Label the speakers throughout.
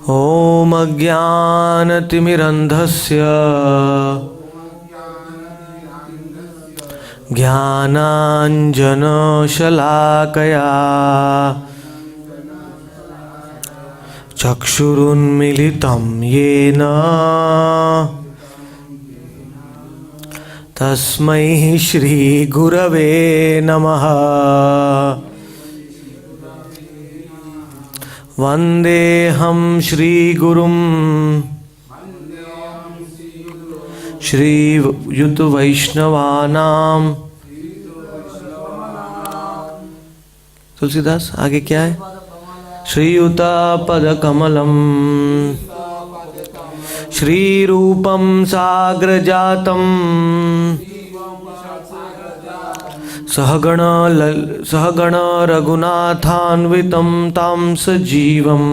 Speaker 1: ॐ अज्ञानतिमिरन्धस्य ज्ञानाञ्जनशलाकया चक्षुरुन्मीलितं येन तस्मै श्रीगुरवे नमः। वन्देऽहं श्रीगुरुं श्रीयुतवैष्णवानां। तुलसीदास आगे क्या है? श्रीयुतापदकमलं श्रीरूपं साग्रजातं सहगण रघुनाथान्वितं तां सजीवं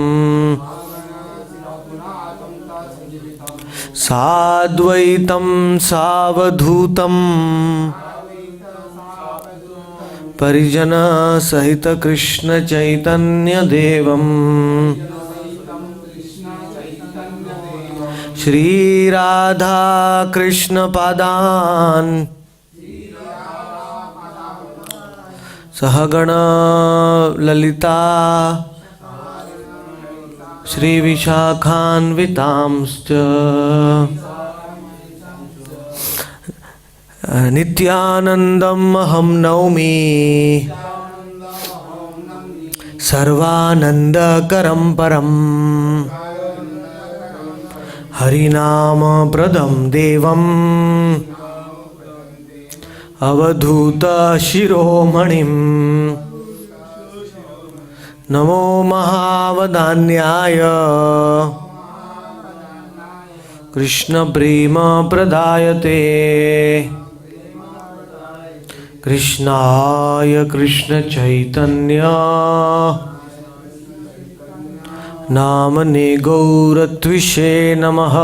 Speaker 1: साद्वैतं सावधूतं परिजन सहित कृष्ण चैतन्य देवं श्री राधा कृष्ण पादान् सहगण ललिता श्री विशाखान्वितांश्च नित्यानन्दम् अहं नौमि सर्वानन्दकरं परं हरिनामप्रदं देवम् अवधूत शिरोमणिं। नमो महावदान्याय कृष्ण प्रेम प्रदायते कृष्णाय कृष्ण चैतन्य नामने गौरत्विषे नमः।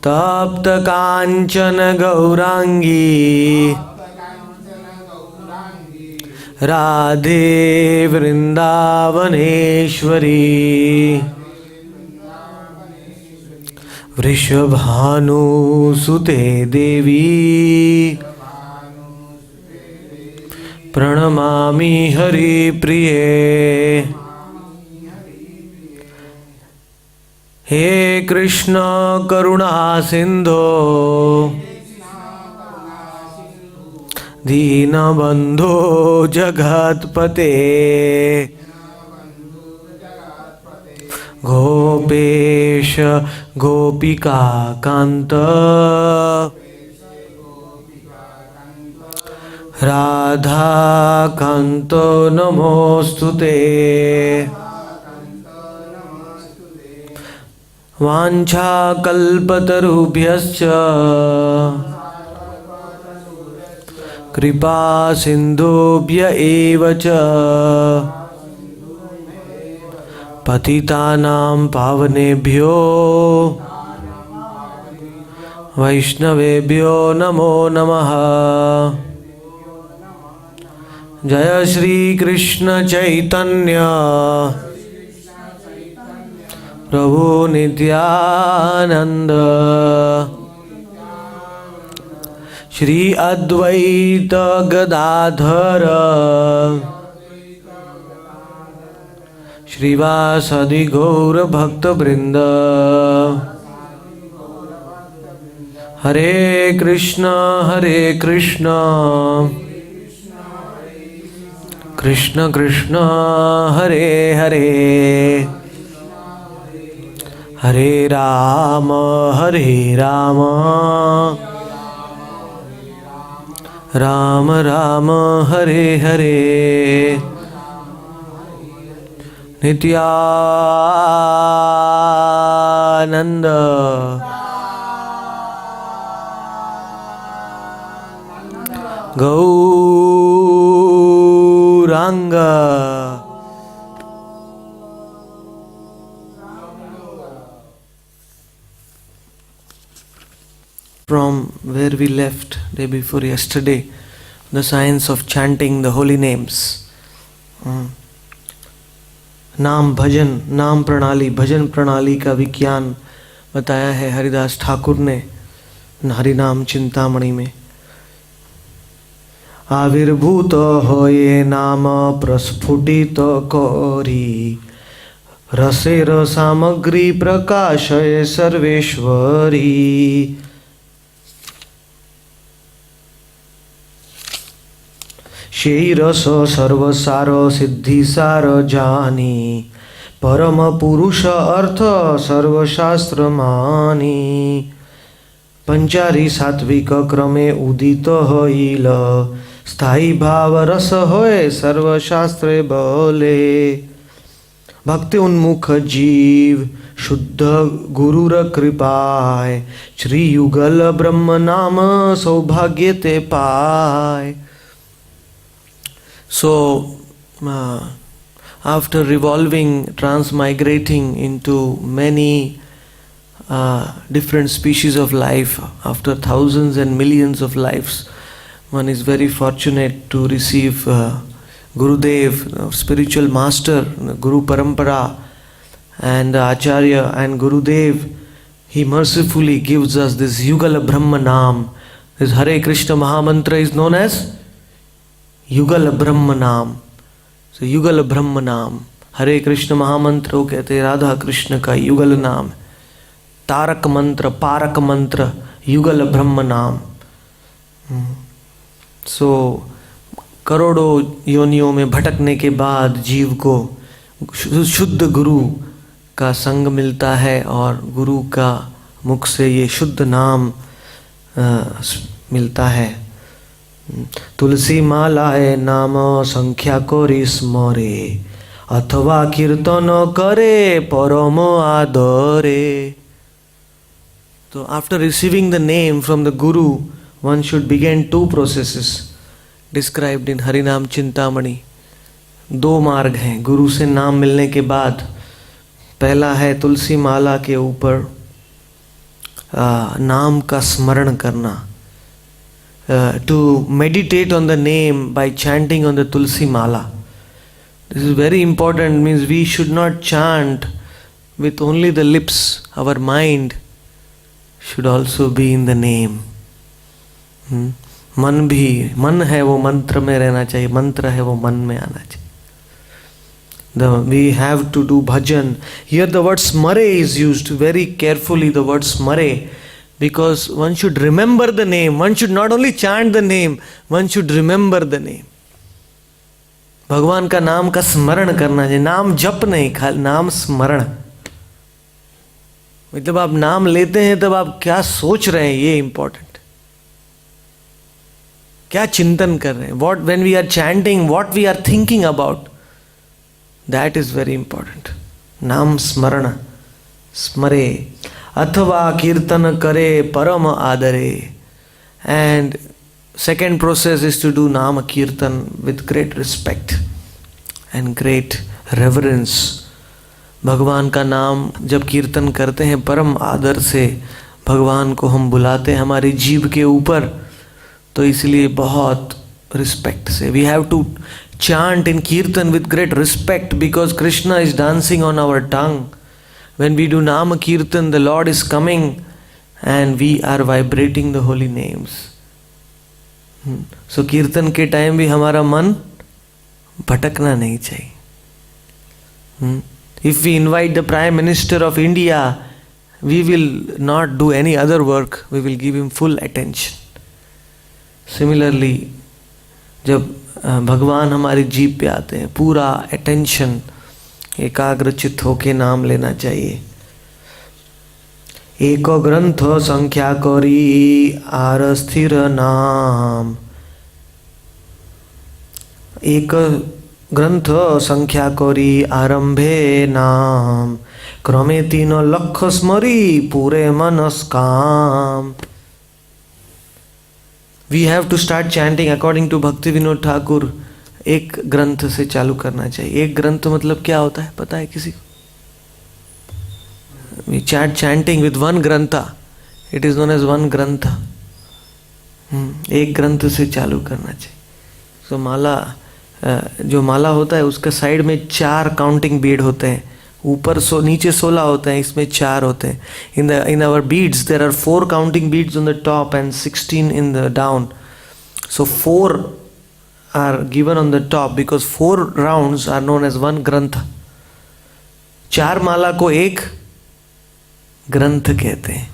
Speaker 1: तप्त कांचन गौरांगी राधे वृंदावनेश्वरी वृषभानुसुते देवी प्रणमामि हरिप्रिये। हे कृष्ण करुणा सिंधो दीनबंधो जगत्पते गोपेश गोपिका कांत राधा कांत नमोस्तुते। वाञ्छाकल्पतरुभ्यश्च कृपा सिन्धुभ्य एव च पतितानां पावनेभ्यो वैष्णवेभ्यो नमो नमः। जय श्री कृष्ण चैतन्य प्रभु नित्यानंद श्री अद्वैत गदाधर श्रीवासदि गौर भक्त वृंद। हरे Krishna Krishna Krishna Hare Hare Hare Ram Ram Ram Hare Hare. Nityanand Gaurang from where we left day before yesterday, the science of chanting the holy names. नाम भजन, नाम प्रणाली, भजन प्रणाली का विज्ञान बताया है हरिदास ठाकुर ने हरिनाम चिंतामणि में। आविर्भूत होए नाम प्रस्फुटित करी, रसेर सामग्री प्रकाशय सर्वेश्वरी। शेई रस सर्वसार सिद्धिसार जानी, परम पुरुष अर्थ सर्वशास्त्र मानी। पंचारी सात्विक क्रमे उदित होइल, स्थायी भाव रस होए सर्वशास्त्रे बोले। भक्ति उन्मुख जीव शुद्ध गुरुर कृपाय, श्री युगल ब्रह्म नाम सौभाग्य ते पाय। So after revolving, transmigrating into many different species of life, after thousands and millions of lives, one is very fortunate to receive Gurudev, spiritual master, Guru Parampara, and Acharya and Gurudev. He mercifully gives us this Yugala Brahma Naam. This Hare Krishna Mahamantra is known as युगल ब्रह्म नाम। So युगल ब्रह्म नाम, हरे कृष्ण महामंत्र वो कहते हैं राधा कृष्ण का युगल नाम। तारक मंत्र, पारक मंत्र, युगल ब्रह्म नाम। सो करोड़ों योनियों में भटकने के बाद जीव को शुद्ध गुरु का संग मिलता है और गुरु का मुख से ये शुद्ध नाम मिलता है। तुलसी मालाए नाम संख्या कोरी स्मरे, अथवा कीर्तन करे परम आदरे। तो after receiving the name from the guru, one should begin to processes described in Harinam Chintamani. दो मार्ग हैं गुरु से नाम मिलने के बाद। पहला है तुलसी माला के ऊपर नाम का स्मरण करना, to meditate on the name by chanting on the tulsi mala. This is very important, means we should not chant with only the lips. Our mind should also be in the name. मन भी, मन है वो मंत्र में रहना चाहिए, मंत्र है वो मन में आना चाहिए। We have to do bhajan. Here the word smare is used very carefully, the word smare. Because one should remember the name, one should not only chant the name, one should remember the name. भगवान का नाम का स्मरण करना चाहिए, नाम जप नहीं, खाली नाम स्मरण। मतलब आप नाम लेते हैं तब आप क्या सोच रहे हैं, ये इंपॉर्टेंट। क्या चिंतन कर रहे हैं, what when we are chanting, what we are thinking about, that is very important. नाम स्मरण, स्मरे। अथवा कीर्तन करे परम आदरे। And second process is to do nama kirtan with great respect and great reverence. भगवान का नाम जब कीर्तन करते हैं परम आदर से, भगवान को हम बुलाते हैं हमारी जीभ के ऊपर, तो इसलिए बहुत रिस्पेक्ट से। We have to chant in kirtan with great respect because Krishna is dancing on our tongue. When we do Nama Kirtan, the Lord is coming and we are vibrating the holy names. So कीर्तन के time भी हमारा मन भटकना नहीं चाहिए। If we invite the Prime Minister of India, we will not do any other work, we will give him full attention. Similarly, जब भगवान हमारी जीभ पे आते हैं, पूरा अटेंशन, एकाग्रचित होके नाम लेना चाहिए। एक ग्रंथ संख्या करी आर स्थिर नाम। एक ग्रंथ संख्या करी आरंभे नाम, क्रमे 3 लख स्मरी पूरे मनस काम। We have to start chanting according to Bhakti Vinod Thakur. एक ग्रंथ से चालू करना चाहिए। एक ग्रंथ मतलब क्या होता है पता है किसी को? We chant chanting with one grantha. It is known as one grantha. एक ग्रंथ से चालू करना चाहिए। So माला जो माला होता है उसके साइड में 4 काउंटिंग बीड होते हैं, ऊपर नीचे 16 होते हैं, इसमें 4 होते हैं. In our beads there are 4 counting beads on the top and 16 in the down. So 4 are given on the top because 4 rounds are known as one grantha. 4 माला को एक ग्रंथ कहते हैं.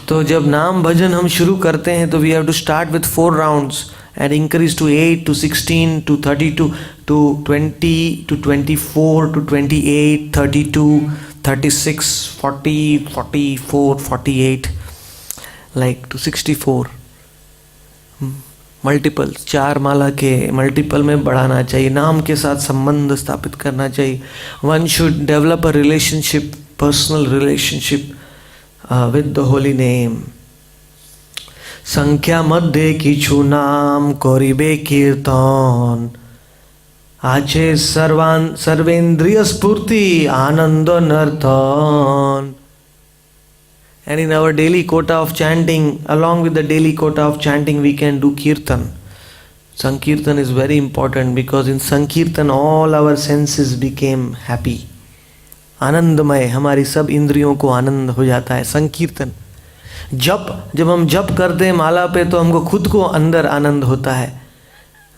Speaker 1: तो जब नाम भजन हम शुरू करते हैं तो we have to start with 4 rounds and increase to 8 to 16 to 32 to 20 to 24 to 28 32 36 40 44 48 like to 64. Multiple 4 माला के मल्टीपल में बढ़ाना चाहिए. नाम के साथ संबंध स्थापित करना चाहिए. One should develop a relationship, personal relationship with the holy name. संख्या मध्ये किछु नाम करिबे कीर्तन, आचे सर्वेंद्रिय स्फूर्ति आनंद नर्तन. And in our daily quota of chanting, along with the daily quota of chanting, we can do kirtan. Sankirtan is very important because in Sankirtan all our senses became happy. आनंदमय, हमारी सब इंद्रियों को आनंद हो जाता है. संकीर्तन जब हम जप करते हैं माला पे तो हमको खुद को अंदर आनंद होता है,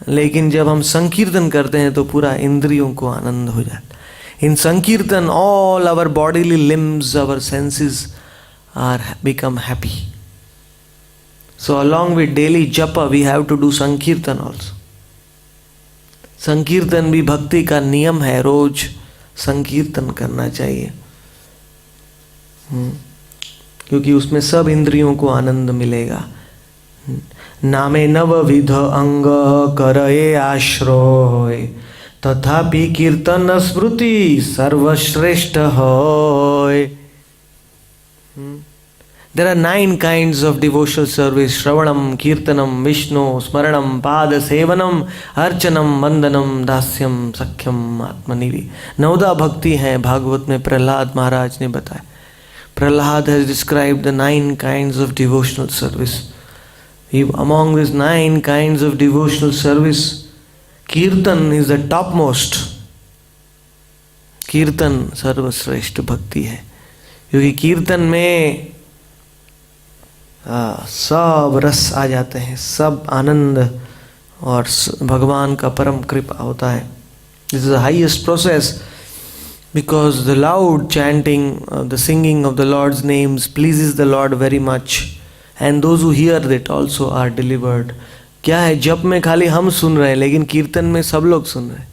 Speaker 1: लेकिन जब हम संकीर्तन करते हैं तो पूरा इंद्रियों को आनंद हो जाता है. In sankirtan all our bodily limbs, our senses are become happy. So along with daily japa we have to do sankirtan also. संकीर्तन भी भक्ति का नियम है, रोज संकीर्तन करना चाहिए. क्योंकि उसमें सब इंद्रियों को आनंद मिलेगा. नामे नवविध अंग करए आश्रय, तथापि कीर्तन स्मृति सर्वश्रेष्ठ होय. There are 9 kinds of devotional service: Shravanam, Kirtanam, Vishnu, Smaranam, Pada Sevanam, Archanam, Vandanam, Dasyam, Sakhyam, Atmanivi. 9 भक्ति हैं. भागवत में प्रहलाद महाराज ने बताया. Prahlad has described the 9 kinds of devotional service. Among these 9 kinds of devotional service, Kirtan is the topmost. कीर्तन सर्वश्रेष्ठ भक्ति है, क्योंकि कीर्तन में सब रस आ जाते हैं, सब आनंद और भगवान का परम कृपा होता है. This is the highest process because the loud chanting, the singing of the lord's names pleases the lord very much and those who hear that also are delivered. क्या है, जप में खाली हम सुन रहे हैं लेकिन कीर्तन में सब लोग सुन रहे हैं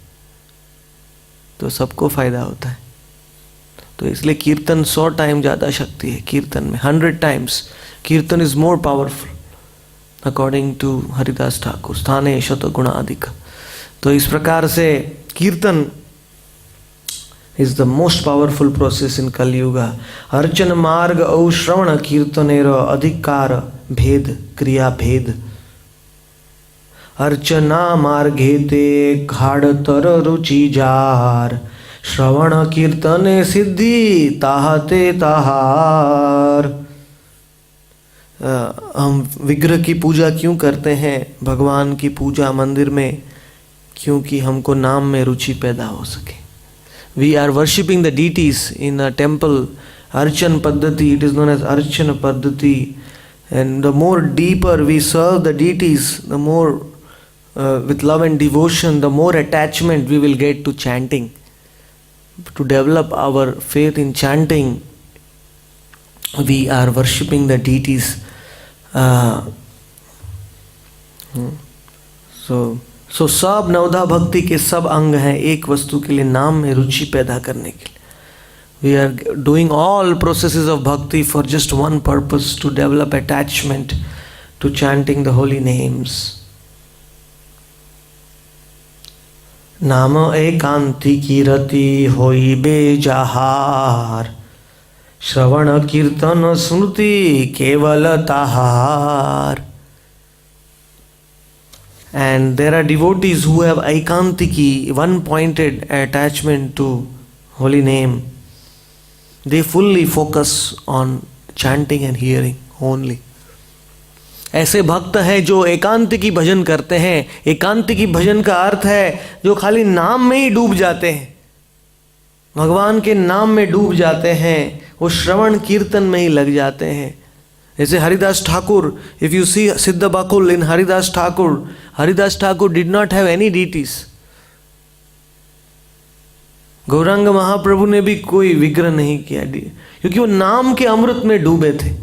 Speaker 1: तो सबको फायदा होता है. तो इसलिए कीर्तन 100 टाइम ज़्यादा शक्ति है. कीर्तन में 100 times kirtan is more powerful according to Haridas Thakur. स्थाने शतगुणाधिक. तो इस प्रकार से kirtan is the most powerful process in Kaliyuga. अर्चन मार्ग औ श्रवण कीर्तनेर अधिकार भेद क्रिया भेद. अर्चना मार्गे ते घाड़तर रुचि जार, श्रवण कीर्तने सिद्धि ताहते ताहार. हम विग्रह की पूजा क्यों करते हैं, भगवान की पूजा मंदिर में, क्योंकि हमको नाम में रुचि पैदा हो सके. We are worshipping the deities in a temple. Archana paddhati, it is known as archana paddhati. And the more deeper we serve the deities, the more with love and devotion, the more attachment we will get to chanting. To develop our faith in chanting, we are worshipping the deities. So सब नवधा भक्ति के सब अंग हैं एक वस्तु के लिए, नाम में रुचि पैदा करने के लिए. We are doing all processes of bhakti for just one purpose, to develop attachment to chanting the holy names. नाम एकांति कीरति होइबे जहार, श्रवण कीर्तन स्मृति केवल ताहार. And there are devotees who have aikantiki, one-pointed attachment to holy name. They fully focus on chanting and hearing only. ऐसे भक्त हैं जो एकांतिकी भजन करते हैं। एकांतिकी भजन का अर्थ है जो खाली नाम में ही डूब जाते हैं, भगवान के नाम में डूब जाते हैं, वो श्रवण कीर्तन में ही लग जाते हैं। जैसे Haridas Thakur, if you see Siddha Bakul in Haridas Thakur did not have any deities. Gaurang Mahaprabhu ने भी कोई विग्रह नहीं किया, क्योंकि वो नाम के अमृत में डूबे थे।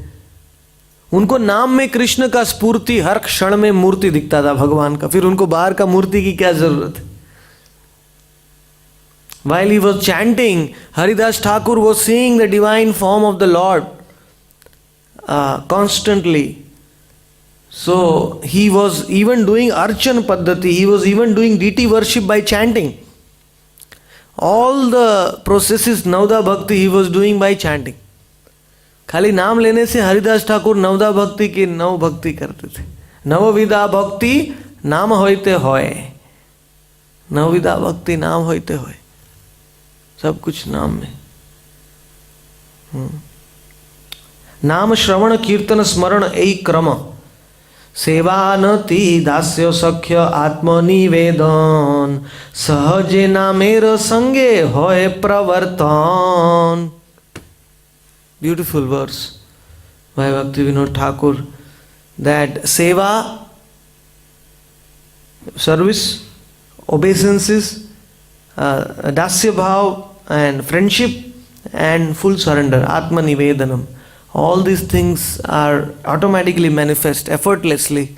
Speaker 1: उनको नाम में कृष्ण का स्फूर्ति हर क्षण में मूर्ति दिखता था भगवान का, फिर उनको बाहर का मूर्ति की क्या जरूरत है। While he was chanting, Haridas Thakur was seeing the divine form of the Lord constantly. So he was even doing Archan Paddhati, he was even doing deity worship by chanting. All the processes Navda Bhakti he was doing by chanting. खाली नाम लेने से हरिदास ठाकुर नवदा भक्ति की नव भक्ति करते थे। नवविधा भक्ति नाम होते होए, नवविधा भक्ति नाम होते होए, सब कुछ नाम में। नाम श्रवण कीर्तन स्मरण यही क्रम। सेवा नति दास्य सख्य आत्मनिवेदन, सहजे नामेर संगे होय प्रवर्तन। Beautiful verse by Bhakti Vinod Thakur, that seva, service, obeisances, dasya bhav and friendship and full surrender, atma nivedanam, all these things are automatically manifest effortlessly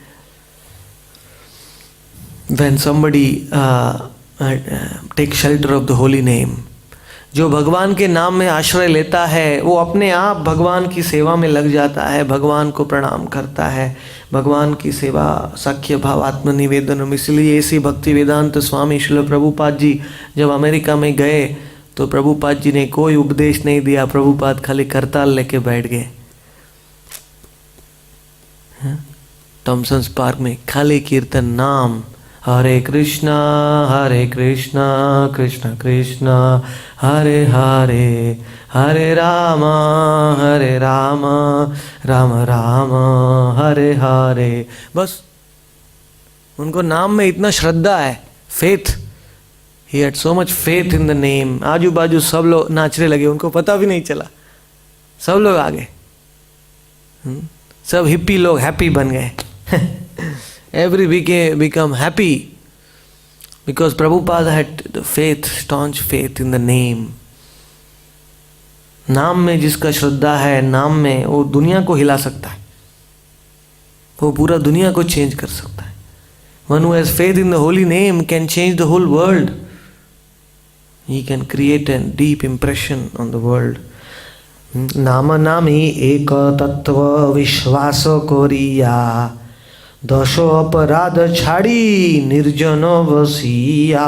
Speaker 1: when somebody takes shelter of the holy name. जो भगवान के नाम में आश्रय लेता है वो अपने आप भगवान की सेवा में लग जाता है, भगवान को प्रणाम करता है, भगवान की सेवा सख्य भाव आत्मनिवेदनम। इसलिए ऐसी भक्ति वेदांत स्वामी श्रील प्रभुपाद जी जब अमेरिका में गए तो प्रभुपाद जी ने कोई उपदेश नहीं दिया, प्रभुपाद खाली करताल लेके बैठ गए थॉमसन्स पार्क में, खाली कीर्तन नाम, हरे कृष्णा कृष्ण कृष्ण हरे हरे, हरे राम राम राम हरे हरे। बस उनको नाम में इतना श्रद्धा है, faith, he had so much faith in the name. आजू बाजू सब लोग नाचने लगे, उनको पता भी नहीं चला, सब लोग आ गए, सब हिप्पी लोग हैप्पी बन गए। Every become happy because Prabhupada had the faith, staunch faith in the name. नाम में जिसका श्रद्धा है, नाम में वो दुनिया को हिला सकता है, वो पूरा दुनिया को चेंज कर सकता है। One who has faith in the holy name can change the whole world. He can create a deep impression on the world. नाम नामी एक तत्व विश्वास कोरिया, दशो अपराध छाड़ी निर्जन बसिया।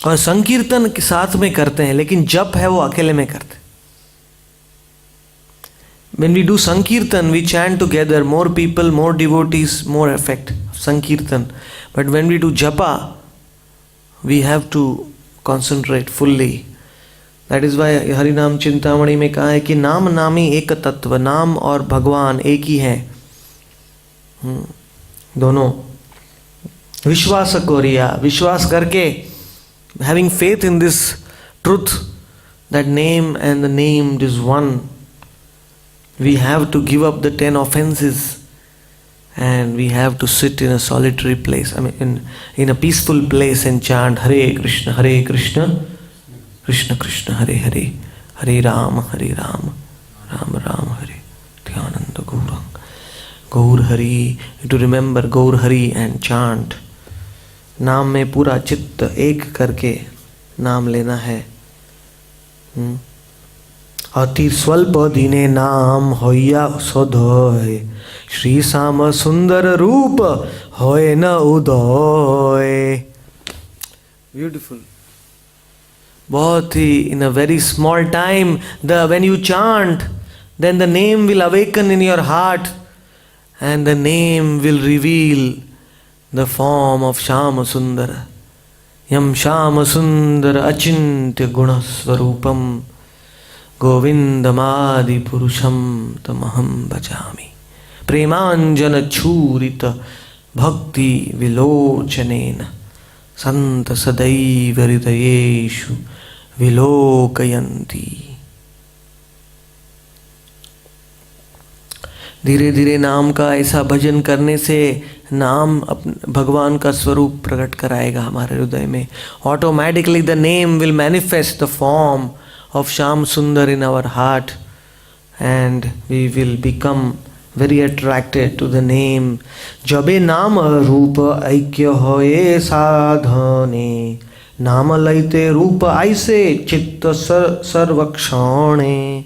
Speaker 1: और संकीर्तन के साथ में करते हैं, लेकिन जप है वो अकेले में करते हैं। When we do Sankirtan, we chant together, more people, more devotees, more effect of Sankirtan. But when we do Japa, we have to concentrate fully. That is why हरिनाम चिंतामणि में कहा है कि नाम नामी एक तत्व, नाम और भगवान एक ही है, दोनों। विश्वास कोरिया, विश्वास करके, having faith in this truth, that name and the named is one. We have to give up the 10 offenses and we have to sit in a solitary place, I mean in a peaceful place and chant Hare Krishna, Krishna Krishna, Hare Hare, Hare Ram, Ram Ram, Hare. Dhyananda Gaurang, Gaur Hari, to remember Gaur Hari and chant. नाम में पूरा चित्त एक करके नाम लेना है। अति स्वल्प दिने नाम होया सदय, श्री श्याम सुंदर रूप होय न उदय। ब्यूटिफुल, बहुत ही, in a very small time, when you chant, then the name will awaken in your heart and the name will reveal the form of Shyama Sundara. Yam Shyama Sundara Achintya Guna Swarupam गोविन्दमादिपुरुषं तमहं भजामि प्रेमाञ्जनच्छूरित भक्तिविलोचनेन संत सदैव हृदयेषु विलोकयन्ति। धीरे धीरे नाम का ऐसा भजन करने से नाम भगवान का स्वरूप प्रकट कराएगा हमारे हृदय में। Automatically the name will manifest the form of Shyam Sundar in our heart and we will become very attracted to the name. जबे नाम रूप ऐक्य होए साधने, नाम लैते रूप ऐसे चित्त सर्वक्षणे।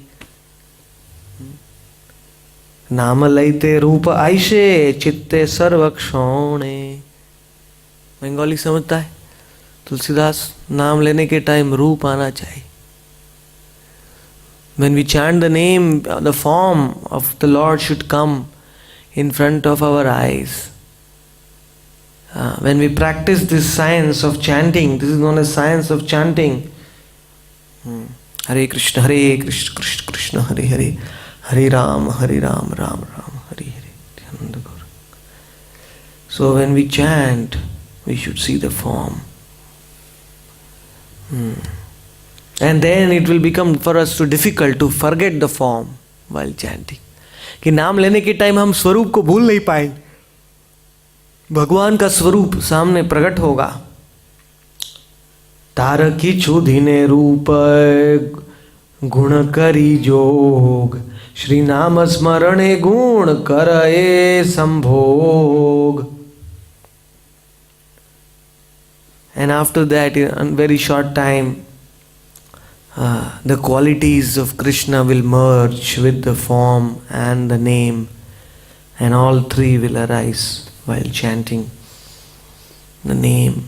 Speaker 1: नाम लैते रूप ऐसे चित्ते सर्वक्षणे। बंगाली समझता है तुलसीदास, नाम लेने के टाइम रूप आना चाहिए। When we chant the name, the form of the Lord should come in front of our eyes. When we practice this science of chanting, this is known as science of chanting. Hare Krishna, Krishna Krishna, Hare Hare, Hare Ram, Ram Ram, Hare Hare. So when we chant, we should see the form. And then it will become for us too difficult to forget the form while chanting. कि नाम लेने के time हम स्वरूप को भूल नहीं पाए। भगवान का स्वरूप सामने प्रकट होगा। तार किछु धीने रूप गुण करी जोग, श्री नाम स्मरणे गुण करए संभोग. And after that, in very short time, the qualities of Krishna will merge with the form and the name, and all three will arise while chanting the name.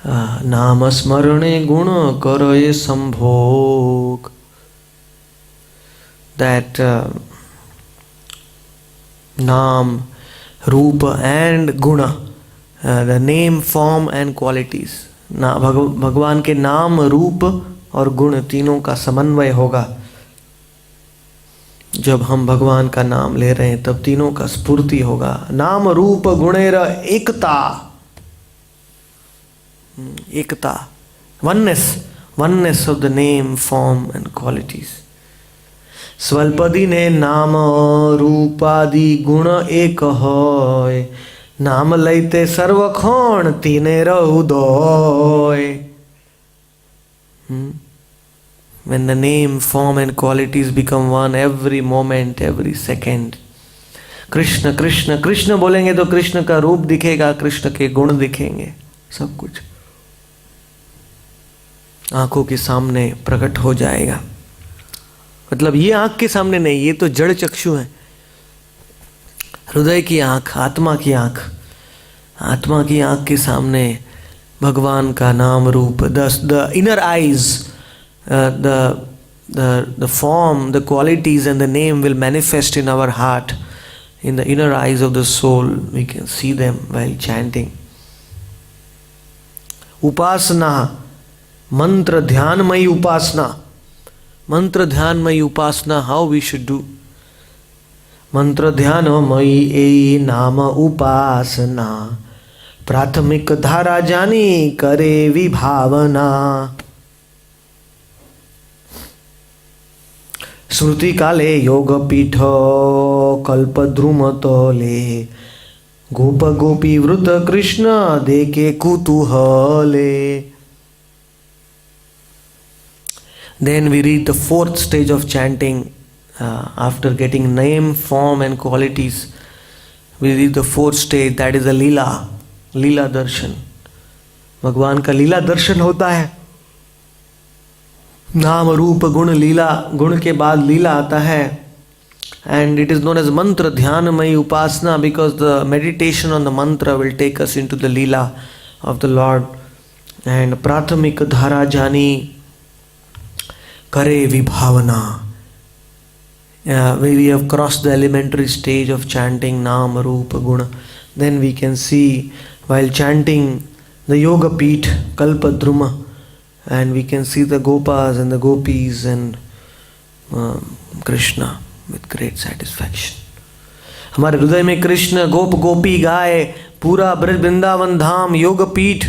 Speaker 1: Nama smarane guna karaye sambhog. That Naam, Rupa and Guna, the name, form and qualities. भगवान के नाम, रूप और गुण तीनों का समन्वय होगा. जब हम भगवान का नाम ले रहे हैं तब तीनों का स्फूर्ति होगा. नाम रूप गुणेर एकता, एकता, oneness of the name, form and qualities. स्वल्पदी ने नाम रूपादि गुण एक होय, नाम लैते सर्वक्षण तीने रहुदोय. When the name, form and qualities become one, every moment, every second, Krishna Krishna Krishna बोलेंगे तो कृष्ण का रूप दिखेगा, कृष्ण के गुण दिखेंगे, सब कुछ आंखों के सामने प्रकट हो जाएगा. मतलब ये आंख के सामने नहीं, ये तो जड़ चक्षु है. हृदय की आंख, आत्मा की आंख, आत्मा की आंख के सामने भगवान का नाम, रूप, the inner eyes, the form, the qualities and the name will manifest in our heart, in the inner eyes of the soul. We can see them while chanting. Upasana, mantra dhyanmayi upasana. Mantra dhyanmayi upasana, how we should do? मंत्र ध्यान मई ए नाम उपासना, प्राथमिक धारा जानी करे विभावना. श्रुति काले योग पीठ कल्पद्रुम तोले, गोप गोपी वृत कृष्ण देखे कुतूहले. Then we read the fourth stage of chanting. After getting name, form and qualities, we read the fourth stage, that is the लीला, लीला दर्शन. भगवान का लीला दर्शन होता है. नाम रूप गुण लीला, गुण के बाद लीला आता है. And it is known as mantra dhyanamayi upasana because the meditation on the mantra will take us into the leela of the Lord. And prathamik dhara jani kare vibhavana. We have crossed the elementary stage of chanting Naam, Rupa, Guna. Then we can see while chanting the Yoga Peeth, Kalpadruma, and we can see the gopas and the gopis and Krishna with great satisfaction. हमारे हृदय में कृष्ण, गोप गोपी, गाय, पूरा ब्रज वृंदावन धाम, योग पीठ,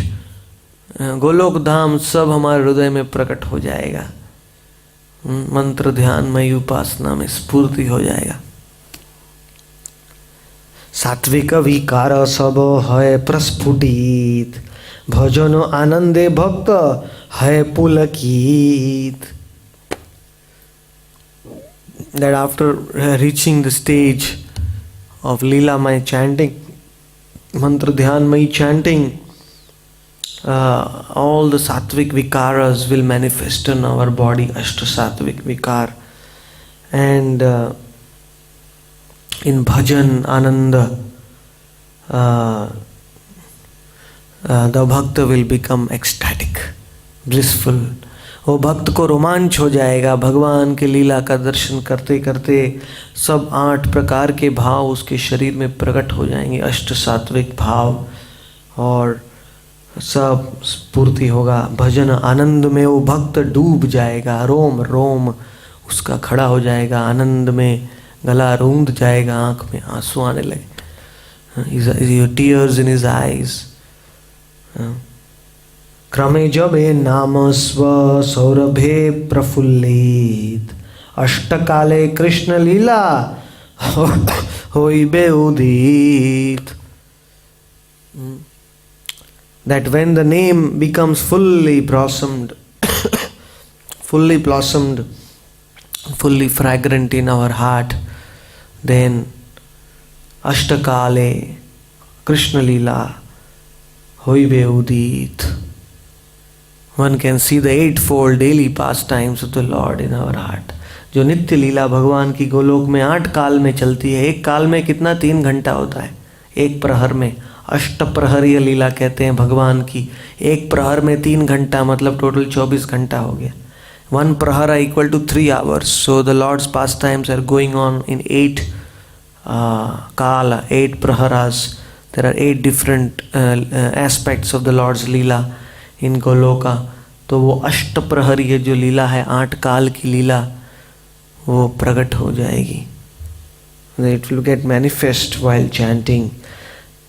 Speaker 1: गोलोक धाम सब हमारे हृदय में प्रकट हो जाएगा. मंत्र ध्यान में उपासना में स्फूर्ति हो जाएगा. सात्विक विकार सब है प्रस्फुटित, भजन आनंदे भक्त है पुलकित. That after reaching the stage of Leelamay chanting, mantra dhyanmay chanting, all the sattvic vikaras will manifest in our body, ashta sattvic vikar, and in bhajan ananda, the bhakta will become ecstatic, blissful. वो भक्त को रोमांच हो जाएगा. भगवान के लीला का दर्शन करते करते सब 8 प्रकार के भाव उसके शरीर में प्रकट हो जाएंगे, अष्ट सात्विक भाव, और सब स्फूर्ति होगा. भजन आनंद में वो भक्त डूब जाएगा, रोम रोम उसका खड़ा हो जाएगा, आनंद में गला रूंध जाएगा, आँख में आंसू आने लगे, टीयर्स इन हिज आईज. क्रमे जबे नाम स्व सौरभे प्रफुल्लित, अष्टकाले कृष्ण लीला होइबे उदित. That when the name becomes fully blossomed, fully fragrant in our heart, then Ashtakale Krishna Leela hoibe udit. One can see the 8-fold daily pastimes of the Lord in our heart. जो नित्य लीला भगवान की गोलोक में 8 काल में चलती है. एक काल में कितना 3 घंटा होता है, एक प्रहर में. अष्ट प्रहरीय लीला कहते हैं भगवान की. एक प्रहर में 3 घंटा, मतलब टोटल 24 घंटा हो गया. 1 prahara equal to 3 hours. So the Lord's pastimes are going on in 8 kala, 8 praharas. There are 8 different aspects of the Lord's leela in Goloka. तो वो अष्ट प्रहरीय जो लीला है, 8 काल की लीला, वो प्रकट हो जाएगी. It will get manifest while chanting.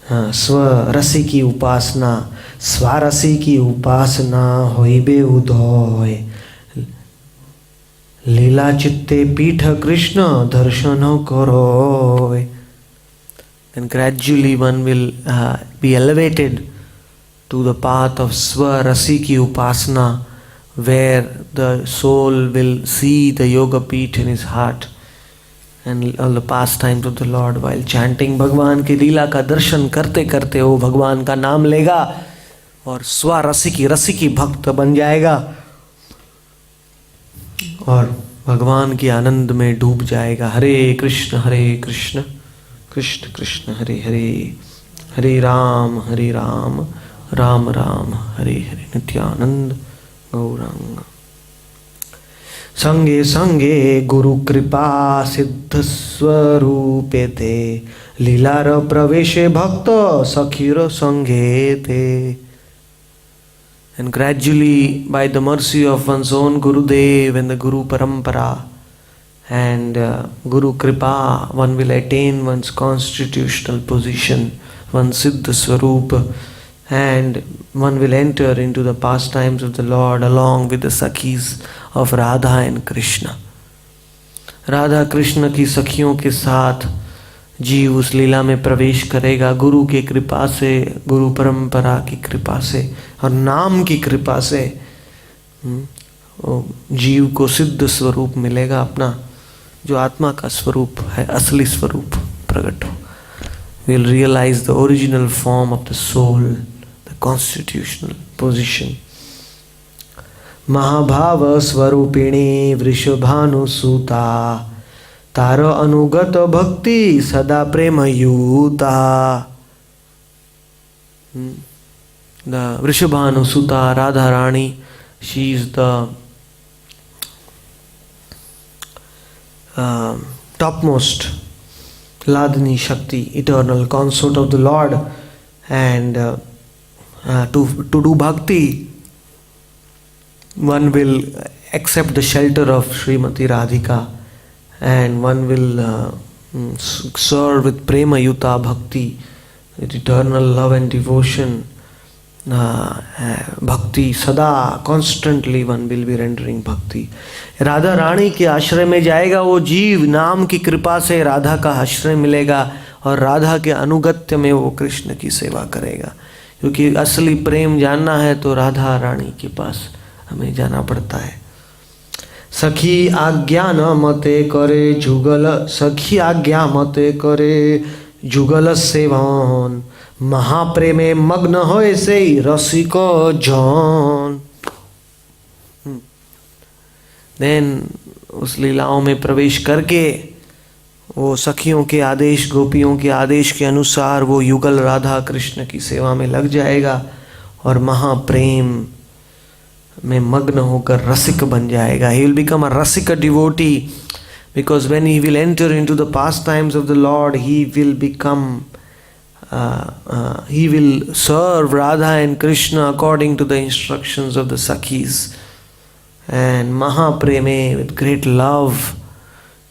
Speaker 1: स्वरसी की उपासना, स्वारसी की उपासना होइबे उदय, लीला चित्ते पीठ कृष्ण दर्शन करो. And gradually one will be elevated to the path of Swarasi ki upasana, where the soul will see the yoga peeth in his heart and all the pastimes of the Lord while chanting. भगवान की लीला का दर्शन करते करते वो भगवान का नाम लेगा और स्वारसिकी रसिकी भक्त बन जाएगा और भगवान के आनंद में डूब जाएगा. हरे कृष्ण कृष्ण कृष्ण हरे हरे, हरे राम राम राम हरे हरे. नित्यानंद गौरांग. संगे संगे गुरु कृपा सिद्ध स्वरूपे ते, लीलार प्रवेशे भक्त सखीर संगे ते. And gradually, by the mercy of one's own Gurudev and the Guru Parampara and Guru Kripa, one will attain one's constitutional position, one's Siddha Swarup, and one will enter into the pastimes of the Lord along with the Sakhis of Radha and Krishna. Radha Krishna की सखियों के साथ जीव उस लीला में प्रवेश करेगा गुरु की कृपा से, गुरु परंपरा की कृपा से और नाम की कृपा से. जीव को सिद्ध स्वरूप मिलेगा, अपना जो आत्मा का स्वरूप है, असली स्वरूप प्रकट हो. We'll realize the original form of the soul, the constitutional position. महाभाव स्वरूपिणी वृषभानुसुता, तार अनुगत भक्ति सदा प्रेम युता. The Vrishabhanusuta, Radha Rani, she is the topmost Ladini Shakti, eternal consort of the Lord, and to do bhakti one will accept the shelter of Srimati Radhika, and one will serve with prema yuta bhakti, with eternal love and devotion, bhakti sada, constantly one will be rendering bhakti. Radha Rani के आश्रय में जाएगा वो जीव, नाम की कृपा से राधा का आश्रय मिलेगा और राधा के अनुगत्य में वो कृष्ण की सेवा करेगा। क्योंकि असली प्रेम जानना है तो राधा रानी के पास हमें जाना पड़ता है। सखी आज्ञा न मते करे जुगल, सखी आज्ञा मते करे जुगल सेवन, महाप्रेमे मग्न होए से रसिक जन। देन उस लीलाओं में प्रवेश करके वो सखियों के आदेश, गोपियों के आदेश के अनुसार वो युगल राधा कृष्ण की सेवा में लग जाएगा और महाप्रेम में मग्न होकर रसिक बन जाएगा। He will become a rasika devotee, because when he will enter into the pastimes of the Lord, he will become he will serve Radha and Krishna according to the instructions of the Sakhis, and Mahapreme, with great love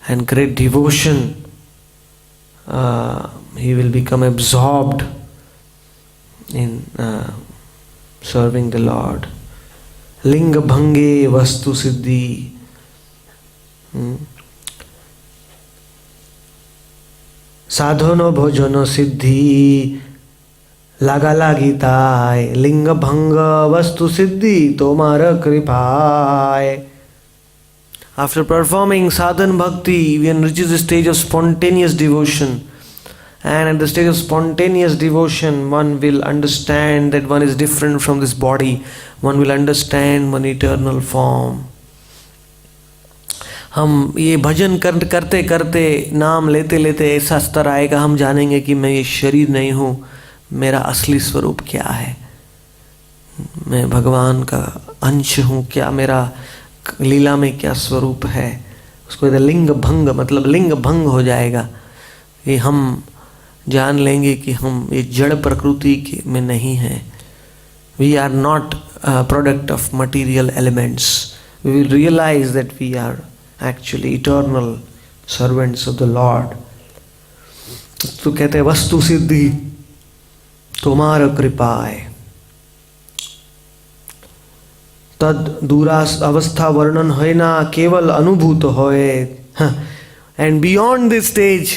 Speaker 1: and great devotion, he will become absorbed in serving the Lord. लिंग भंगे वस्तु सिद्धि, साधन भोजन सिद्धि, लागा लागिताय, लिंग भंग वस्तु सिद्धि तोमार कृपाय. After performing sadhan bhakti, one reaches the stage of spontaneous devotion. And at the stage of spontaneous devotion, one will understand that one is different from this body. One will understand one eternal form. हम ये भजन करते करते, नाम लेते लेते ऐसा स्तर आएगा, हम जानेंगे कि मैं ये शरीर नहीं हूँ, मेरा असली स्वरूप क्या है, मैं भगवान का अंश हूँ क्या, मेरा लीला में क्या स्वरूप है. उसको लिंग भंग, मतलब लिंग भंग हो जाएगा. ये हम जान लेंगे कि हम ये जड़ प्रकृति में नहीं हैं. We are not product of material elements. We will realise that we are actually eternal servants of the lord. तो कहते हैं वस्तु सिद्धि तुम्हार कृपाय, तद दूरा अवस्था वर्णन है ना, केवल अनुभूत होए. एंड बियॉन्ड दिस स्टेज,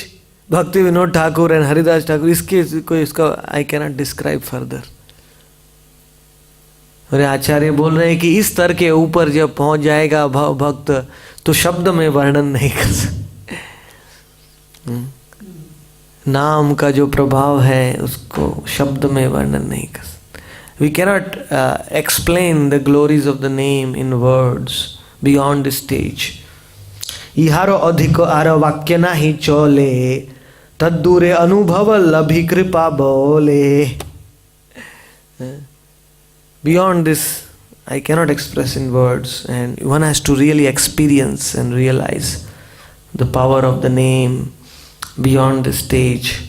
Speaker 1: भक्ति विनोद ठाकुर एंड हरिदास ठाकुर, इसका आई कैनॉट डिस्क्राइब फर्दर. और आचार्य बोल रहे हैं कि इस स्तर के ऊपर जब पहुंच जाएगा भक्त, तो शब्द में वर्णन नहीं कर सकते. नाम का जो प्रभाव है उसको शब्द में वर्णन नहीं कर सकते. We cannot explain the glories of the name in words beyond this stage. इहारो अधिक आरो वाक्य नाही चले, तद्दूरे अनुभव लभी कृपा बोले. Beyond this, I cannot express in words, and one has to really experience and realize the power of the name beyond this stage.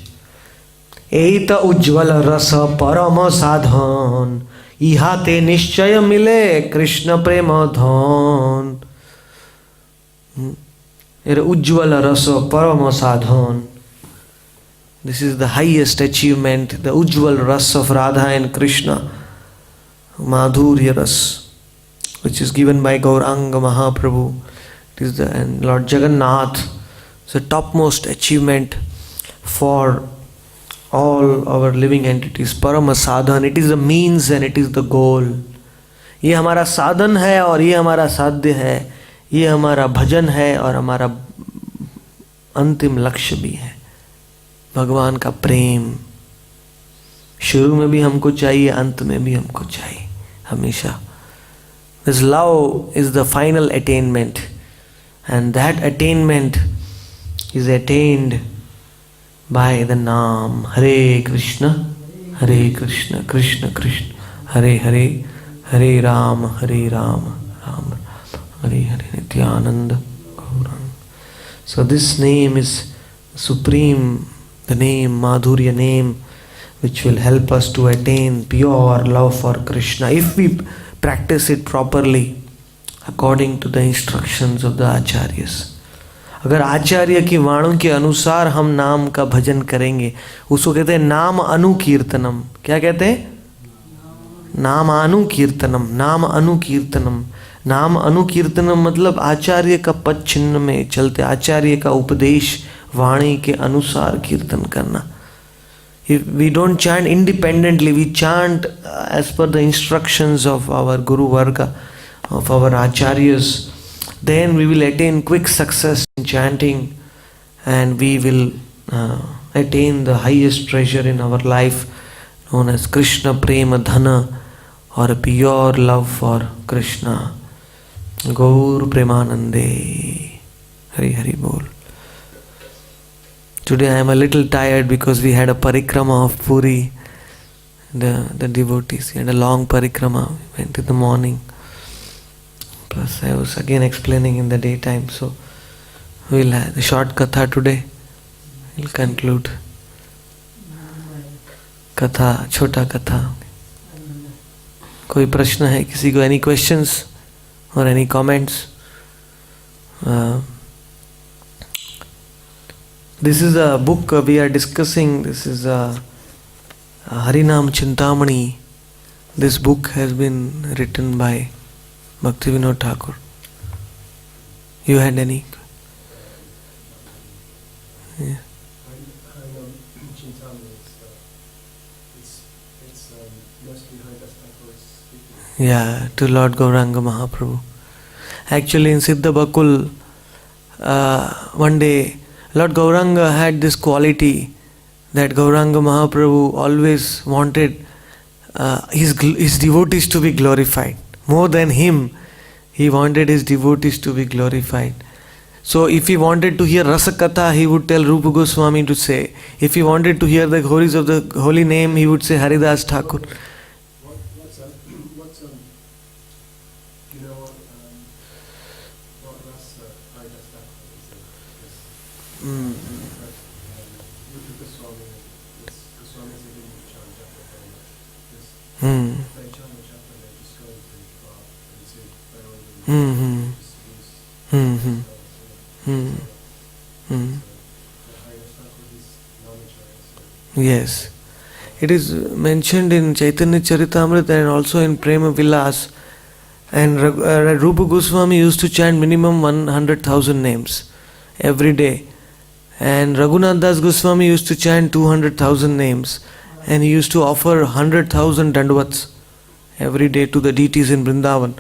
Speaker 1: एत उज्ज्वल रस परम साधन, इहा ते निश्चय मिले कृष्ण प्रेम धन. उज्ज्वल रस परम साधन, this is the highest achievement, the ujjwal ras of Radha and Krishna, Madhurya ras, which is given by Gauranga Mahaprabhu. It is and Lord Jagannath. It's the topmost achievement for all our living entities. Parama sadhan, it is the means and it is the goal. ये हमारा साधन है और ये हमारा साध्य है, ये हमारा भजन है और हमारा अंतिम लक्ष्य भी है. भगवान का प्रेम शुरू में भी हमको चाहिए, अंत में भी हमको चाहिए हमेशा. This love is the final attainment, and that attainment is attained by the Naam. Hare Krishna, Krishna Krishna, Hare Hare, Hare Ram, Ram Ram, Hare Hare, Nityananda Gauranga. So this name is supreme, the name, Madhurya name, which will help us to attain pure love for Krishna. If we practice it properly, according to the instructions of the acharyas. अगर आचार्य की वाणों के अनुसार हम नाम का भजन करेंगे, उसको कहते हैं नाम अनुकीर्तनम. क्या कहते हैं? नाम अनुकीर्तनम. नाम अनुकीर्तनम. नाम अनुकीर्तनम मतलब आचार्य का पद चिन्ह में चलते, आचार्य का उपदेश वाणी के अनुसार कीर्तन करना. If we don't chant independently, we chant as per the instructions of our Guru Varga, of our acharyas, then we will attain quick success in chanting, and we will attain the highest treasure in our life, known as Krishna Prema Dhana, or pure love for Krishna. Gaur Premanande. Hari Hari Bol. Today I am a little tired because we had a parikrama of Puri. The devotees, we had a long parikrama. We went in the morning. Plus I was again explaining in the daytime. So we'll have the short katha today. We'll conclude. Katha, chota katha. कोई प्रश्न है किसी को? Any questions or any comments? This is a book we are discussing. This is a Harinam Chintamani. This book has been written by Bhaktivinoda Thakur. You had any? Yeah.
Speaker 2: Harinam Chintamani. It's mostly Haridas Thakur's speaking.
Speaker 1: Yeah, to Lord Gauranga Mahaprabhu. Actually, in Siddha Bakul, one day Lord Gauranga had this quality that Gauranga Mahaprabhu always wanted his devotees to be glorified. More than him, he wanted his devotees to be glorified. So if he wanted to hear Rasa Katha, he would tell Rupa Goswami to say. If he wanted to hear the glories of the holy name, he would say Haridas Thakur. Yes, it is mentioned in Chaitanya Charitamrita and also in Prema Vilas. And Rupa Goswami used to chant minimum 100,000 names every day. And Raghunath Das Goswami used to chant 200,000 names. And he used to offer 100,000 dandavats every day to the deities in Vrindavan.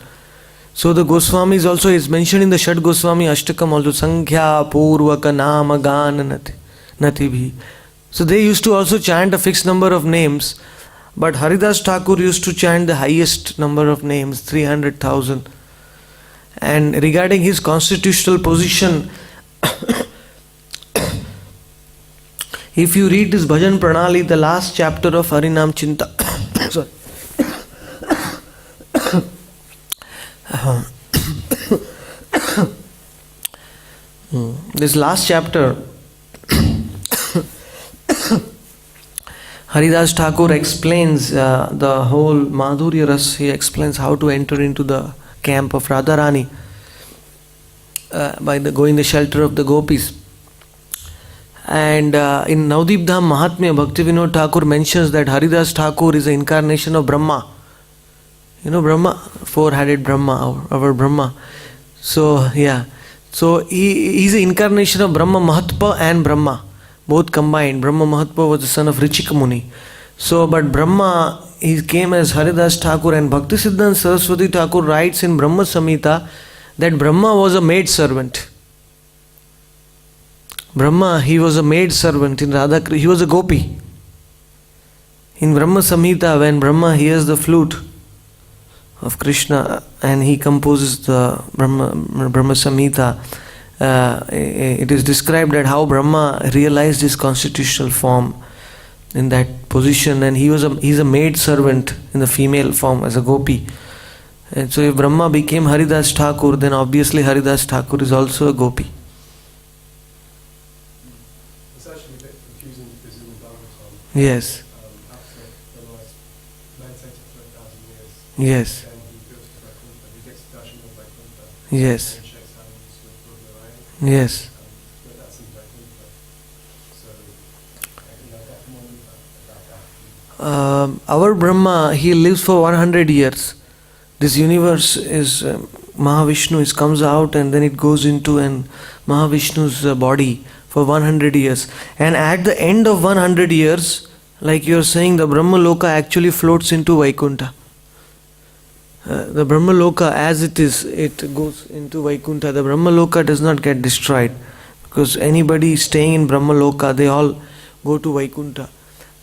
Speaker 1: So the Goswamis also is mentioned in the Shad Goswami Ashtakam also, Sankhya Purvaka Nama Gana Nati Bhi. So they used to also chant a fixed number of names, but Haridas Thakur used to chant the highest number of names, 300,000. And regarding his constitutional position, if you read this Bhajan Pranali, the last chapter of Harinam Chinta, sorry. This last chapter, Haridas Thakur explains the whole Madhurya Ras. He explains how to enter into the camp of Radharani by going the shelter of the gopis. And in Navdeep Dham Mahatmya, Bhaktivinoda Thakur mentions that Haridas Thakur is the incarnation of Brahma. You know Brahma? Four-headed Brahma, our Brahma. So, yeah. So, he is the incarnation of Brahma Mahatpa and Brahma. Both combined. Brahma Mahatpa was the son of Richika Muni. So, but Brahma, he came as Haridas Thakur, and Bhaktisiddhanta Saraswati Thakur writes in Brahma Samhita that Brahma was a maid servant. Brahma, he was a maid servant in Radha, he was a gopi. In Brahma Samhita, when Brahma hears the flute of Krishna and he composes the Brahma Samhita, it is described that how Brahma realized his constitutional form in that position, and he's a maid servant in the female form as a gopi. And so if Brahma became Haridas Thakur, then obviously Haridas Thakur is also a gopi.
Speaker 2: It's actually a bit confusing because in the Bhagavatam,
Speaker 1: Yes.
Speaker 2: after the last 9,000 years,
Speaker 1: Yes.
Speaker 2: and he goes to Vaikuntha, he gets darshan of Vaikuntha.
Speaker 1: Yes.
Speaker 2: and shakes hands with Buddha, right?
Speaker 1: Yes.
Speaker 2: But that's in Vaikuntha. So, that's more about that.
Speaker 1: Our Brahma, he lives for 100 years. This universe is Mahavishnu is comes out and then it goes into an Mahavishnu's body for 100 years. And at the end of 100 years, like you are saying, the Brahma Loka actually floats into Vaikuntha. The Brahma Loka as it is, it goes into Vaikuntha. The Brahma Loka does not get destroyed because anybody staying in Brahma Loka, they all go to Vaikuntha.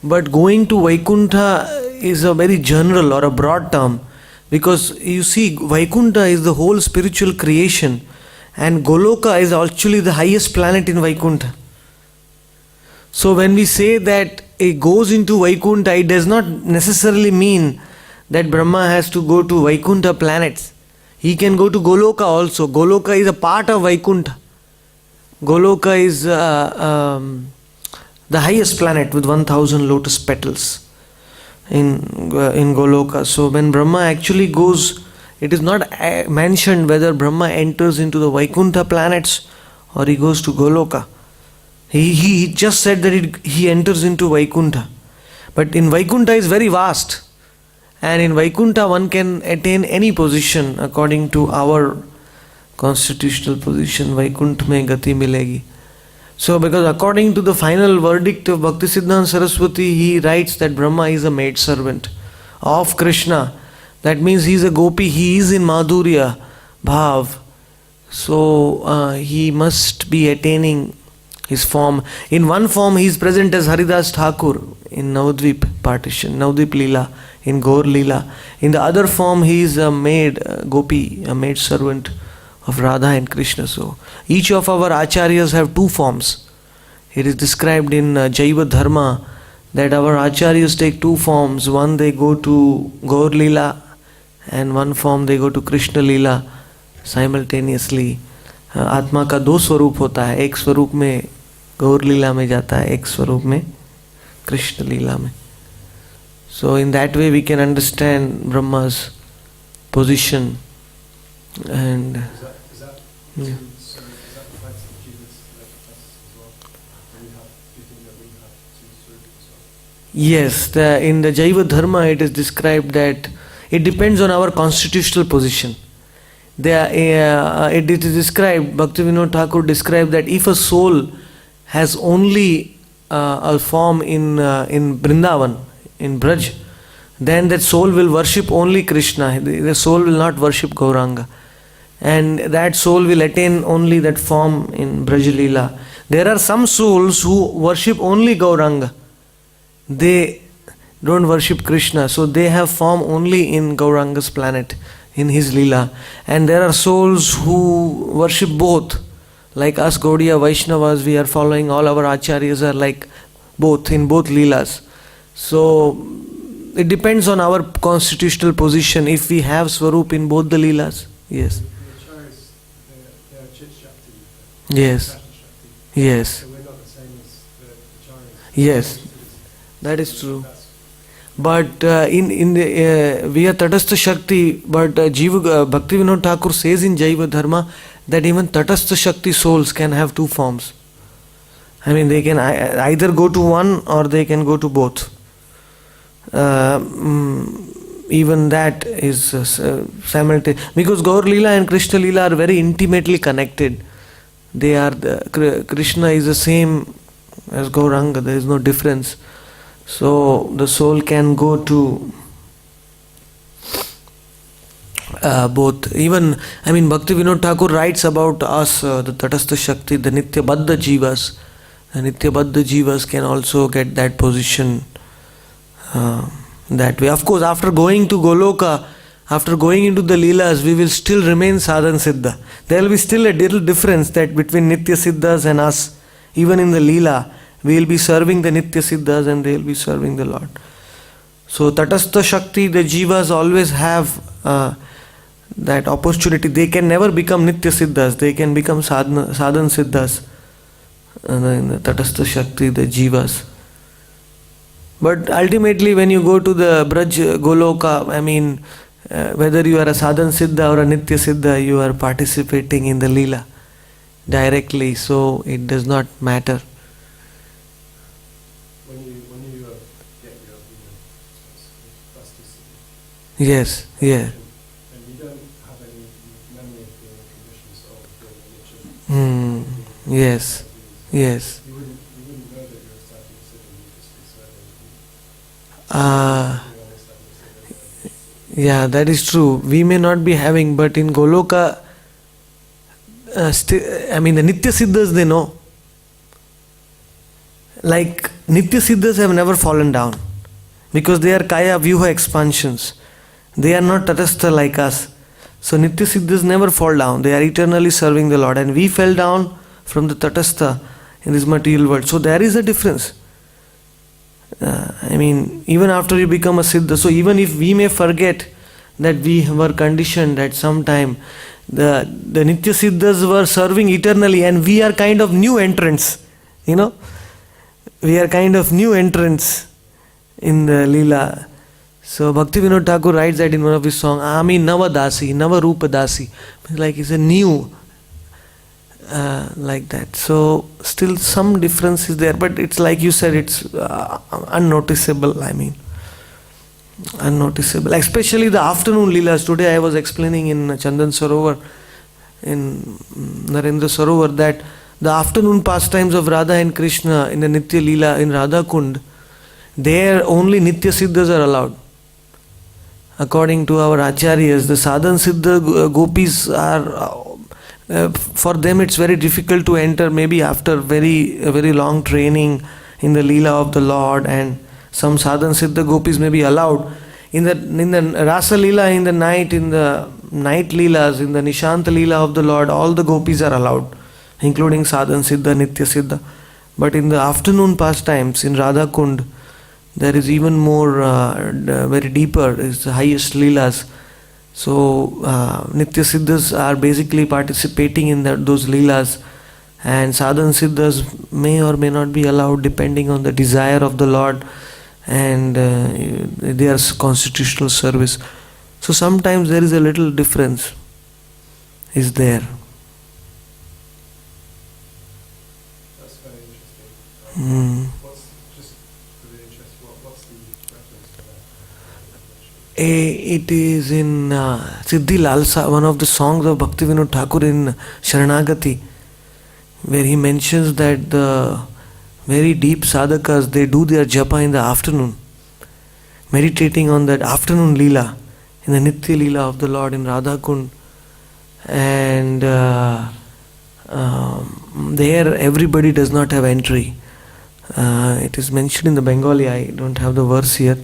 Speaker 1: But going to Vaikuntha is a very general or a broad term, because you see, Vaikuntha is the whole spiritual creation, and Goloka is actually the highest planet in Vaikuntha. So when we say that it goes into Vaikuntha, it does not necessarily mean that Brahma has to go to Vaikuntha planets. He can go to Goloka also. Goloka is a part of Vaikuntha. Goloka is the highest planet with 1000 lotus petals in Goloka. So when Brahma actually goes, it is not mentioned whether Brahma enters into the Vaikuntha planets or he goes to Goloka. He just said that he enters into Vaikuntha. But in Vaikuntha is very vast. And in Vaikuntha one can attain any position according to our constitutional position. Vaikuntha mein gati milegi. So because according to the final verdict of Bhaktisiddhanta Saraswati, he writes that Brahma is a maidservant of Krishna. That means he is a gopi, he is in Madhurya Bhav. So he must be attaining his form. In one form he is present as Haridas Thakur in Navadvip partition, Navadvip Leela, in Gaur Leela. In the other form he is a maid, gopi, a maid servant of Radha and Krishna. So each of our acharyas have two forms. It is described in Jaiva Dharma that our acharyas take two forms. One they go to Gaur Leela and one form they go to Krishna Leela simultaneously. आत्मा का दो स्वरूप होता है, एक स्वरूप में गौर लीला में जाता है, एक स्वरूप में कृष्ण लीला में. So in that way we can understand Brahma's position. And
Speaker 2: Is that reflects the Jesus like us as well? Do you think that we have two swords as well?
Speaker 1: yes, in the Jaiva Dharma it is described that it depends on our constitutional position. It is described, Bhaktivinoda Thakur described that if a soul has only a form in Vrindavan, in Braj, then that soul will worship only Krishna. The soul will not worship Gauranga. And that soul will attain only that form in Braj Leela. There are some souls who worship only Gauranga. They don't worship Krishna, so they have form only in Gauranga's planet, in his Leela. And there are souls who worship both. Like us Gaudiya Vaishnavas, we are following all our acharyas are like both, in both Leelas. So it depends on our constitutional position, if we have Swarup in both the Leelas. Yes.
Speaker 2: The acharyas, they're Chit Shakti.
Speaker 1: Yes.
Speaker 2: Passion Shakti.
Speaker 1: Yes.
Speaker 2: So we're not the same as the acharyas.
Speaker 1: Yes. That is true.
Speaker 2: That's
Speaker 1: But we are Tatastha Shakti, but Bhaktivinoda Thakur says in Jaiva Dharma that even Tatastha Shakti souls can have two forms. I mean, they can either go to one or they can go to both. Even that is simultaneous. Because Gaur Leela and Krishna Leela are very intimately connected. They are Krishna is the same as Gauranga, there is no difference. So the soul can go to both. Even, I mean, Bhaktivinoda Thakur writes about us, the Tatastha Shakti, the Nitya Baddha Jivas. The Nitya Baddha Jivas can also get that position that way. Of course, after going to Goloka, after going into the Leelas, we will still remain Sadhan Siddha. There will be still a little difference that between Nitya Siddhas and us, even in the Leela, we will be serving the Nitya Siddhas and they will be serving the Lord. So Tatastha Shakti, the Jivas always have that opportunity. They can never become Nitya Siddhas, they can become Sadhan Siddhas. In the Tatastha Shakti, the Jivas. But ultimately when you go to the Braj Goloka, I mean, whether you are a sadhan siddha or a nitya siddha, you are participating in the lila directly, so it does not matter.
Speaker 2: When you get your plasticity,
Speaker 1: Yes, yeah.
Speaker 2: and you don't have any memory of being in conditions or being in
Speaker 1: Yes, yes.
Speaker 2: you wouldn't know that you're starting to sit and you just be serving.
Speaker 1: Yeah, that is true. We may not be having, but in Goloka, the Nitya Siddhas, they know. Like, Nitya Siddhas have never fallen down because they are Kaya Vyuha expansions. They are not Tatastha like us. So Nitya Siddhas never fall down. They are eternally serving the Lord. And we fell down from the Tatastha in this material world. So there is a difference. Even after you become a Siddha, so even if we may forget that we were conditioned at some time, the Nitya Siddhas were serving eternally and we are kind of new entrants. We are kind of new entrants in the Leela. So Bhaktivinoda Thakur writes that in one of his songs, Ami Nava Dasi, Nava Rupa Dasi. Like it's a new, like that. So still some difference is there, but it's like you said, it's unnoticeable, unnoticeable. Especially the afternoon Leelas. Today I was explaining in Chandan Sarovar, in Narendra Sarovar, that the afternoon pastimes of Radha and Krishna in the Nitya Leela in Radha Kund, there only Nitya Siddhas are allowed. According to our Acharyas, the Sadhan Siddha Gopis are, for them it's very difficult to enter, maybe after a very long training in the Leela of the Lord, and some Sadhan Siddha Gopis may be allowed. In the Rasa Leela in the night Leelas, in the Nishanta Leela of the Lord, all the Gopis are allowed, including Sadhan Siddha, Nitya Siddha. But in the afternoon pastimes in Radha Kund, there is even more, very deeper, is the highest Leelas. So Nitya Siddhas are basically participating in those Leelas, and Sadhan Siddhas may or may not be allowed depending on the desire of the Lord and their constitutional service. So sometimes there is a little difference is there.
Speaker 2: That's very interesting. What's the reference to that?
Speaker 1: It is in Siddhi Lalsa, one of the songs of Bhaktivinoda Thakur in Sharanagati, where he mentions that the very deep sadhakas, they do their japa in the afternoon, meditating on that afternoon Leela, in the Nitya Leela of the Lord in Radha Kund. And there everybody does not have entry. It is mentioned in the Bengali, I don't have the verse here.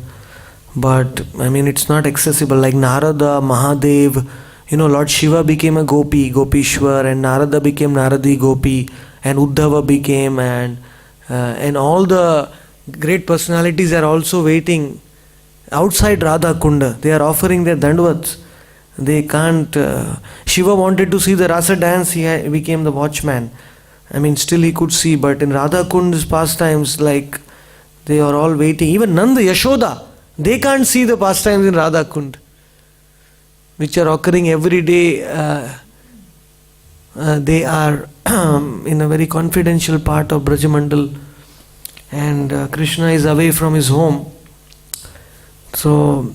Speaker 1: But it's not accessible. Like Narada, Mahadev, Lord Shiva became a Gopi, Gopishwar, and Narada became Naradi Gopi, and Uddhava became, and all the great personalities are also waiting outside Radha Kunda. They are offering their dandavats. They can't. Shiva wanted to see the Rasa dance, he became the watchman. Still he could see, but in Radha Kund's pastimes, like, they are all waiting. Even Nanda, Yashoda, they can't see the pastimes in Radha Kund, which are occurring every day. They are in a very confidential part of Brajamandal, and Krishna is away from his home. So,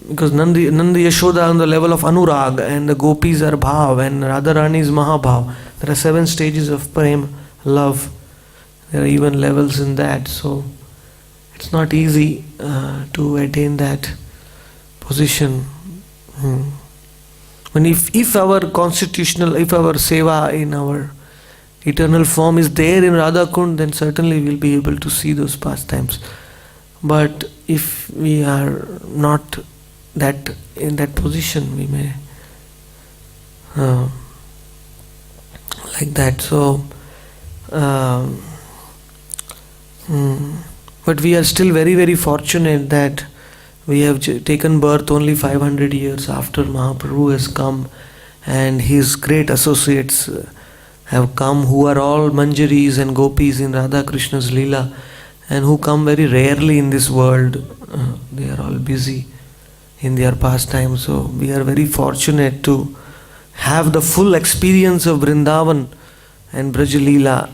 Speaker 1: because Nanda Yashoda on the level of Anurag, and the Gopis are Bhav, and Radharani is Mahabhav. There are 7 stages of Prem, love. There are even levels in that. So, it's not easy to attain that position. And if our seva in our eternal form is there in Radha Kund, then certainly we'll be able to see those pastimes. But if we are not in that position, we may like that. So, but we are still very, very fortunate that we have taken birth only 500 years after Mahaprabhu has come, and his great associates have come, who are all Manjaris and Gopis in Radha Krishna's Leela, and who come very rarely in this world. They are all busy in their pastime. So we are very fortunate to have the full experience of Vrindavan and Brajalila,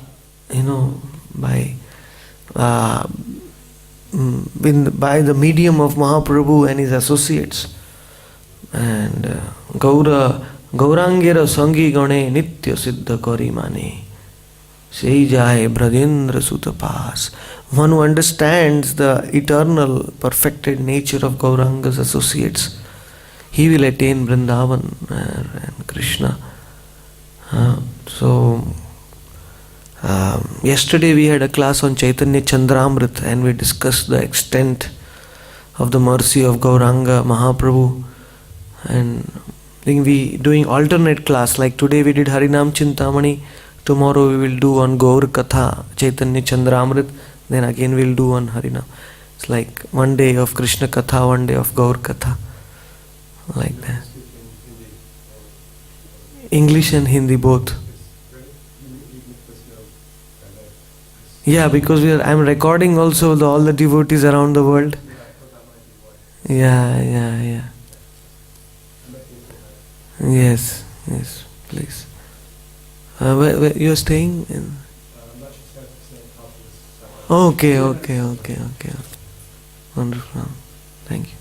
Speaker 1: by by the medium of Mahaprabhu and his associates. And Gaurangera Sangi Gane Nitya Siddha Kari Mane Sei Jai Brajendra Sutapas. One who understands the eternal perfected nature of Gauranga's associates, he will attain Vrindavan and Krishna. Yesterday we had a class on Chaitanya Chandramrit, and we discussed the extent of the mercy of Gauranga Mahaprabhu. And I think we doing alternate class, like today we did Harinam Chintamani, tomorrow we will do on Gaur Katha, Chaitanya Chandramrit, then again we will do on Harinam. It's like one day of Krishna Katha, one day of Gaur Katha, like that. English and Hindi both. Yeah, because I'm recording also all the devotees around the world. Yeah. Yes, please. Where you are staying in? Okay. Wonderful. Thank you.